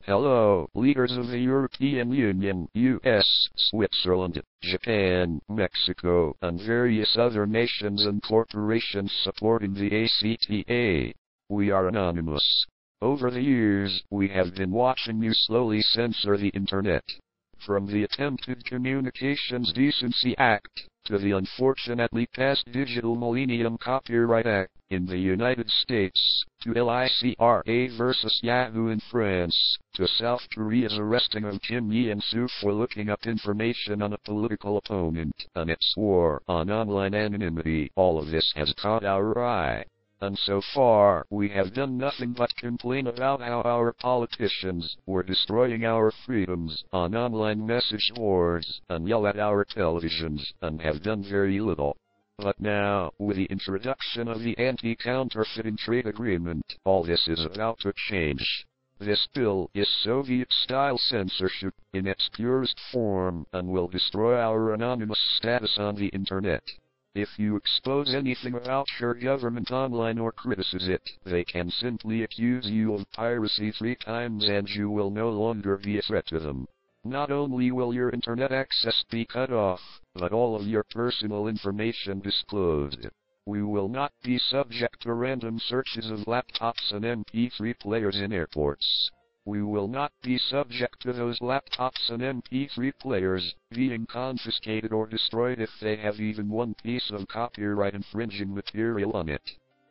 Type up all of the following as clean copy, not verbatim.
Hello, leaders of the European Union, US, Switzerland, Japan, Mexico, and various other nations and corporations supporting the ACTA. We are anonymous. Over the years, we have been watching you slowly censor the internet. From the attempted Communications Decency Act, to the unfortunately passed Digital Millennium Copyright Act in the United States, to LICRA versus Yahoo in France, to South Korea's arresting of Kim Ye-soo for looking up information on a political opponent, and its war on online anonymity, all of this has caught our eye. And so far, we have done nothing but complain about how our politicians were destroying our freedoms on online message boards, and yell at our televisions, and have done very little. But now, with the introduction of the Anti-Counterfeiting Trade Agreement, all this is about to change. This bill is Soviet-style censorship in its purest form, and will destroy our anonymous status on the internet. If you expose anything about your government online or criticize it, they can simply accuse you of piracy 3 times and you will no longer be a threat to them. Not only will your internet access be cut off, but all of your personal information disclosed. We will not be subject to random searches of laptops and MP3 players in airports. We will not be subject to those laptops and MP3 players being confiscated or destroyed if they have even one piece of copyright infringing material on it.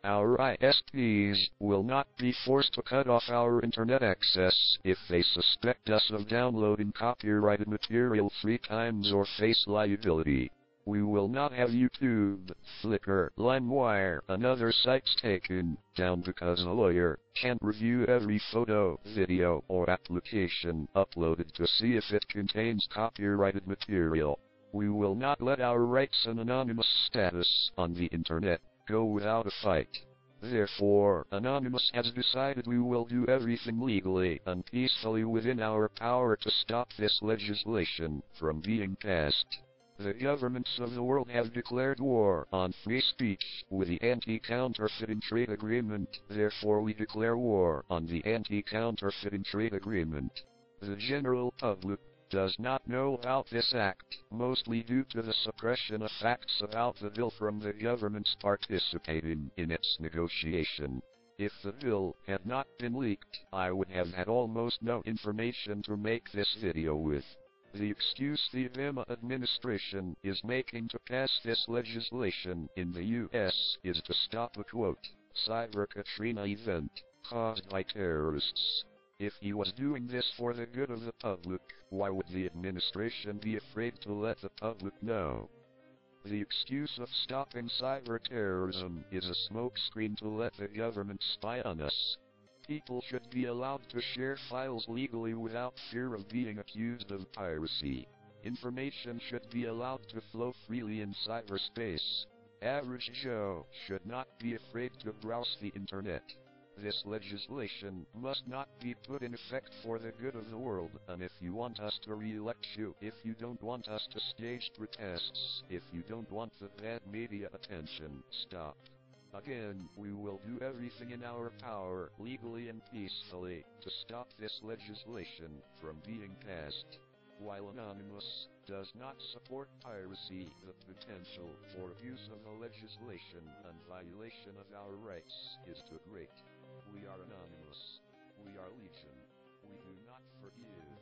Our ISPs will not be forced to cut off our internet access if they suspect us of downloading copyrighted material 3 times or face liability. We will not have YouTube, Flickr, LimeWire, and other sites taken down because a lawyer can't review every photo, video, or application uploaded to see if it contains copyrighted material. We will not let our rights and anonymous status on the internet go without a fight. Therefore, Anonymous has decided we will do everything legally and peacefully within our power to stop this legislation from being passed. The governments of the world have declared war on free speech with the Anti-Counterfeiting Trade Agreement, therefore we declare war on the Anti-Counterfeiting Trade Agreement. The general public does not know about this act, mostly due to the suppression of facts about the bill from the governments participating in its negotiation. If the bill had not been leaked, I would have had almost no information to make this video with. The excuse the Obama administration is making to pass this legislation in the US is to stop a quote, Cyber Katrina event caused by terrorists. If he was doing this for the good of the public, why would the administration be afraid to let the public know? The excuse of stopping cyber terrorism is a smokescreen to let the government spy on us. People should be allowed to share files legally without fear of being accused of piracy. Information should be allowed to flow freely in cyberspace. Average Joe should not be afraid to browse the internet. This legislation must not be put in effect for the good of the world, and if you want us to re-elect you, if you don't want us to stage protests, if you don't want the bad media attention, stop. Again, we will do everything in our power, legally and peacefully, to stop this legislation from being passed. While Anonymous does not support piracy, the potential for abuse of the legislation and violation of our rights is too great. We are Anonymous. We are Legion. We do not forgive.